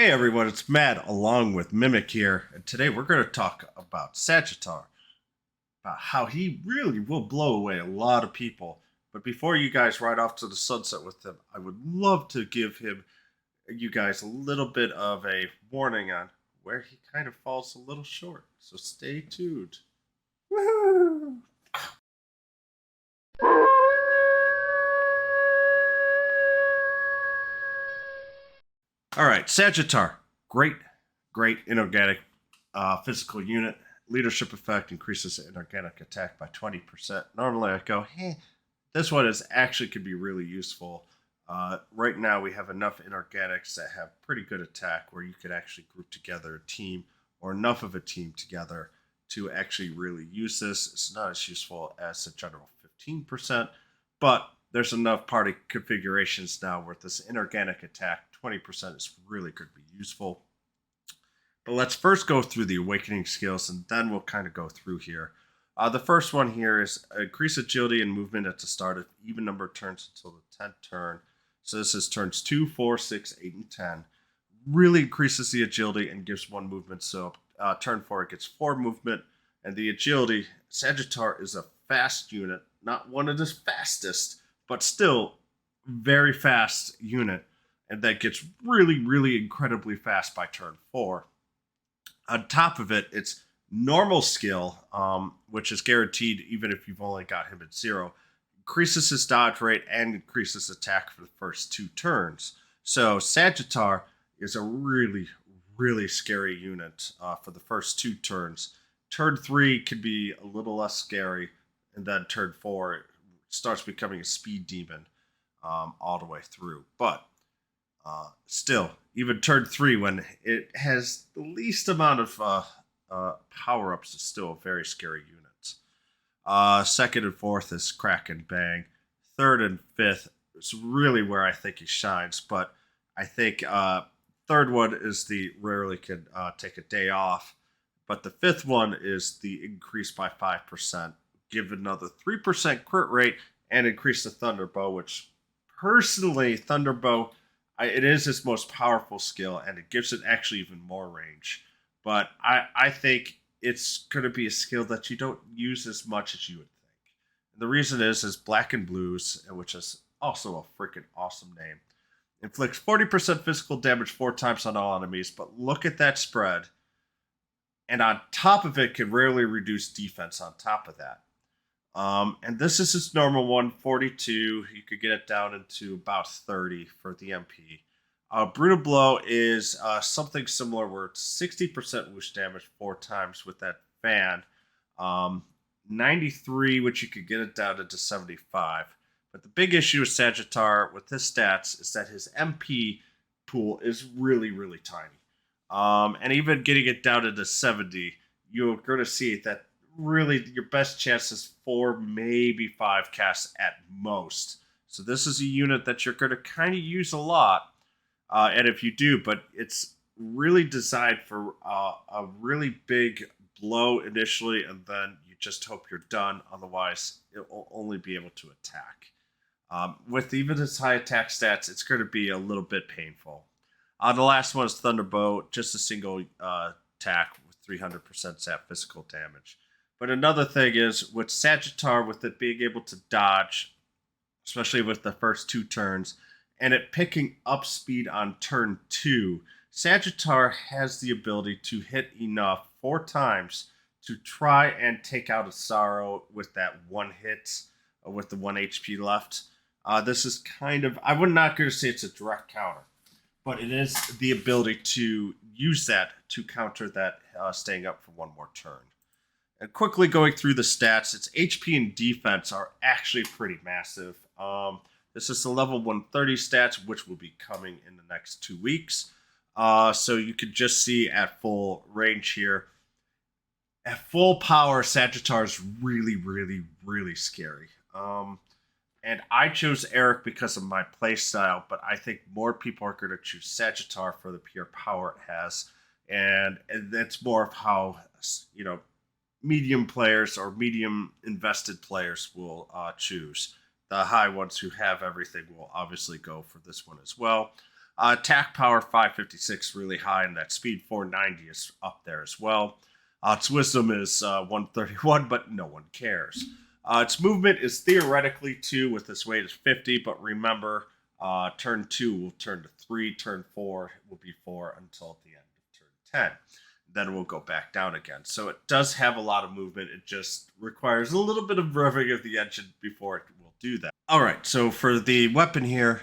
Hey everyone, it's Matt along with Mimic here, and today we're going to talk about Sagittar, about how he really will blow away a lot of people. But before you guys ride off to the sunset with him, I would love to give you guys a little bit of a warning on where he kind of falls a little short. So stay tuned. Woohoo! All right, Sagittar, great inorganic physical unit. Leadership effect increases inorganic attack by 20%. Normally I go, hey, this one is actually could be really useful. Right now we have enough inorganics that have pretty good attack where you could actually group together a team or enough of a team together to actually really use this. It's not as useful as the general 15%, but there's enough party configurations now where this inorganic attack 20% is really could be useful. But let's first go through the awakening skills and then we'll kind of go through here. The first one here is increase agility and movement at the start of even number turns until the 10th turn. So this is turns 2, 4, 6, 8, and 10. Really increases the agility and gives 1 movement. So turn 4 it gets 4 movement. And the agility, Sagittar is a fast unit. Not one of the fastest, but still very fast unit. And that gets really incredibly fast by turn 4. On top of it, it's normal skill, which is guaranteed even if you've only got him at 0. Increases his dodge rate and increases attack for the first 2 turns. So Sagittar is a really scary unit for the first 2 turns. Turn 3 can be a little less scary, and then turn 4 it starts becoming a speed demon all the way through. But still, even turn 3, when it has the least amount of power ups, is still a very scary unit. Second and fourth is crack and bang. Third and fifth is really where I think he shines, but I think third one is the rarely can take a day off. But the fifth one is the increase by 5%, give another 3% crit rate, and increase the Thunderbow, which personally, Thunderbow, it is his most powerful skill, and it gives it actually even more range. But I think it's going to be a skill that you don't use as much as you would think. And the reason is Black and Blues, which is also a freaking awesome name, inflicts 40% physical damage 4 times on all enemies, but look at that spread. And on top of it, can rarely reduce defense on top of that. And this is his normal one, 42. You could get it down into about 30 for the MP. Brutal Blow is something similar where it's 60% whoosh damage 4 times with that fan. 93, which you could get it down into 75. But the big issue with Sagittar with his stats is that his MP pool is really tiny. And even getting it down into 70, you're going to see that really your best chance is 4, maybe 5 casts at most. So this is a unit that you're going to kind of use a lot. And if you do, but it's really designed for a really big blow initially, and then you just hope you're done. Otherwise, it will only be able to attack. With even its high attack stats, it's going to be a little bit painful. The last one is Thunderbolt, just a single attack with 300% sap physical damage. But another thing is with Sagittar, with it being able to dodge, especially with the first 2 turns, and it picking up speed on turn 2, Sagittar has the ability to hit enough 4 times to try and take out a Sorrow with that 1 hit, with the 1 HP left. This is kind of, I'm not going to say it's a direct counter, but it is the ability to use that to counter that staying up for 1 more turn. And quickly going through the stats, its HP and defense are actually pretty massive. This is the level 130 stats, which will be coming in the next 2 weeks. So you can just see at full range here. At full power, Sagittar is really scary. And I chose Eric because of my playstyle, but I think more people are going to choose Sagittar for the pure power it has. And that's more of how, medium players or medium invested players will choose. The high ones who have everything will obviously go for this one as well. Attack power 556 really high, and that speed 490 is up there as well. Its wisdom is 131, but no one cares. Its movement is theoretically 2 with its weight is 50, but remember, turn 2 will turn to 3, turn 4 will be 4 until the end of turn 10. Then we'll go back down again. So it does have a lot of movement. It just requires a little bit of revving of the engine before it will do that. All right, so for the weapon here,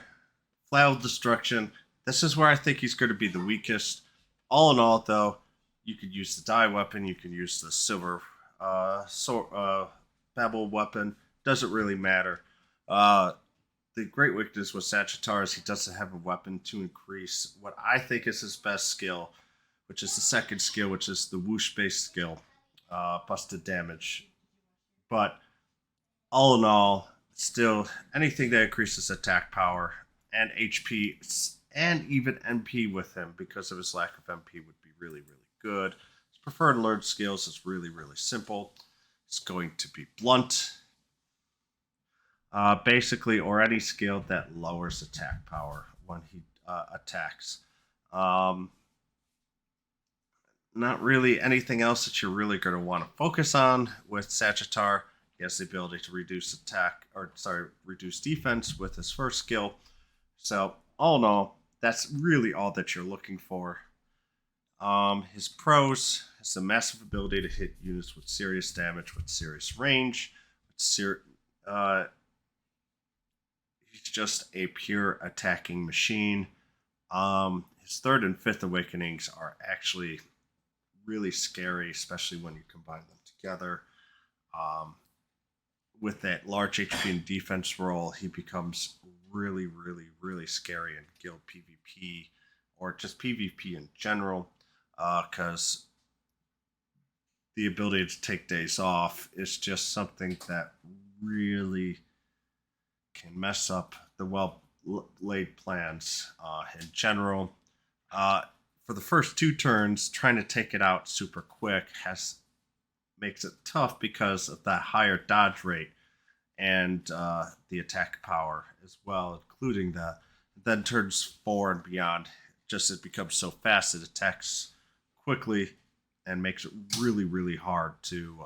Flail Destruction, this is where I think he's going to be the weakest. All in all, though, you could use the die weapon. You can use the silver babble weapon. Doesn't really matter. The great weakness with Sagittar is he doesn't have a weapon to increase what I think is his best skill, which is the second skill, which is the whoosh-based skill, busted damage. But all in all, still, anything that increases attack power and HP and even MP with him because of his lack of MP would be really, really good. His preferred learned skills is really, really simple. It's going to be blunt, basically, or any skill that lowers attack power when he attacks. Not really anything else that you're really going to want to focus on with Sagittar. He has the ability to reduce reduce defense with his first skill. So, all in all, that's really all that you're looking for. His pros has a massive ability to hit units with serious damage, with serious range. He's just a pure attacking machine. His third and fifth awakenings are actually really scary, especially when you combine them together. With that large HP and defense roll, he becomes really, really, really scary in guild PvP or just PvP in general, because the ability to take days off is just something that really can mess up the well-laid plans in general. For the first 2 turns, trying to take it out super quick makes it tough because of that higher dodge rate and the attack power as well, including that. Then turns 4 and beyond, just it becomes so fast it attacks quickly and makes it really, really hard to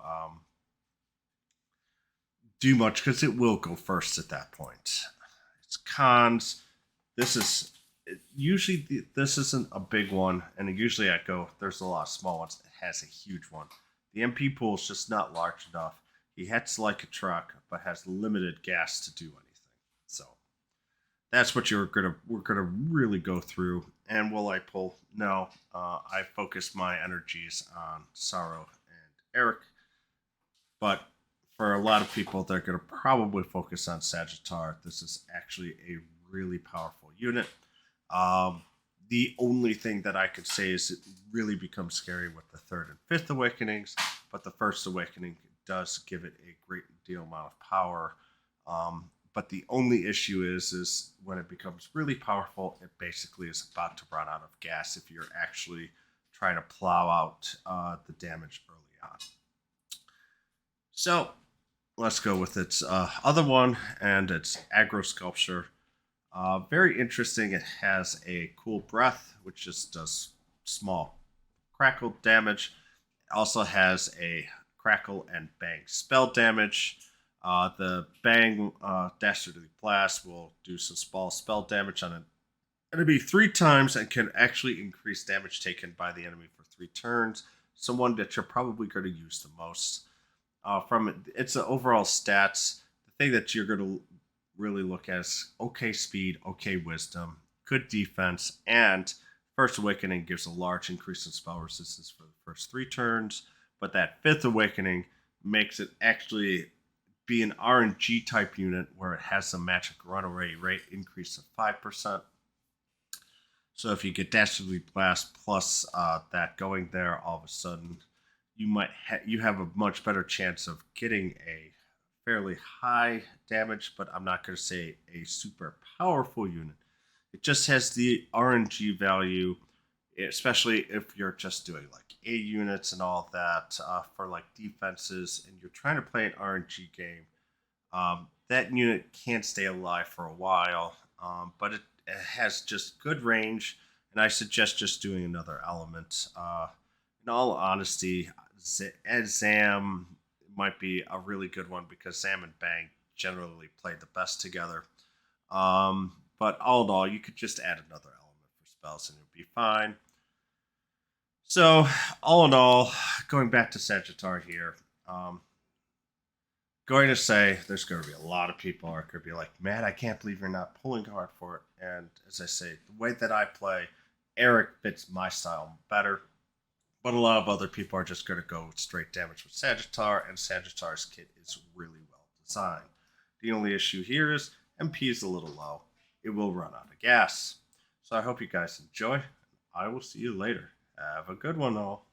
do much because it will go first at that point. Its cons. This isn't a big one, and usually there's a lot of small ones. It has a huge one. The MP pool is just not large enough. He hits like a truck, but has limited gas to do anything. So that's what we're gonna really go through. And will I pull? No. I focus my energies on Sorrow and Eric, but for a lot of people, they're gonna probably focus on Sagittar. This is actually a really powerful unit. The only thing that I could say is it really becomes scary with the third and fifth awakenings, but the first awakening does give it a great deal amount of power. But the only issue is when it becomes really powerful, it basically is about to run out of gas if you're actually trying to plow out the damage early on. So let's go with its other one, and it's Aggrosculpture. Very interesting. It has a cool breath, which just does small crackle damage. It also has a crackle and bang spell damage. The bang dastardly blast will do some small spell damage on an enemy 3 times and can actually increase damage taken by the enemy for 3 turns. So one that you're probably going to use the most. From its overall stats, the thing that you're going to really look at is okay speed, okay wisdom, good defense, and First Awakening gives a large increase in spell resistance for the first 3 turns, but that Fifth Awakening makes it actually be an RNG type unit where it has a magic runaway rate increase of 5%. So if you get Dastardly Blast plus that going there, all of a sudden you have a much better chance of getting a fairly high damage, but I'm not going to say a super powerful unit. It just has the RNG value, especially if you're just doing like A units and all that for like defenses, and you're trying to play an RNG game. That unit can't stay alive for a while, but has just good range, and I suggest just doing another element. In all honesty, Zam might be a really good one because Zam and Bang generally play the best together. But all in all, you could just add another element for spells and it'll be fine. So, all in all, going back to Sagittar here, going to say there's going to be a lot of people are going to be like, man, I can't believe you're not pulling hard for it. And as I say, the way that I play, Eric fits my style better. But a lot of other people are just going to go straight damage with Sagittar, and Sagittar's kit is really well designed. The only issue here is MP is a little low. It will run out of gas. So I hope you guys enjoy. I will see you later. Have a good one, all.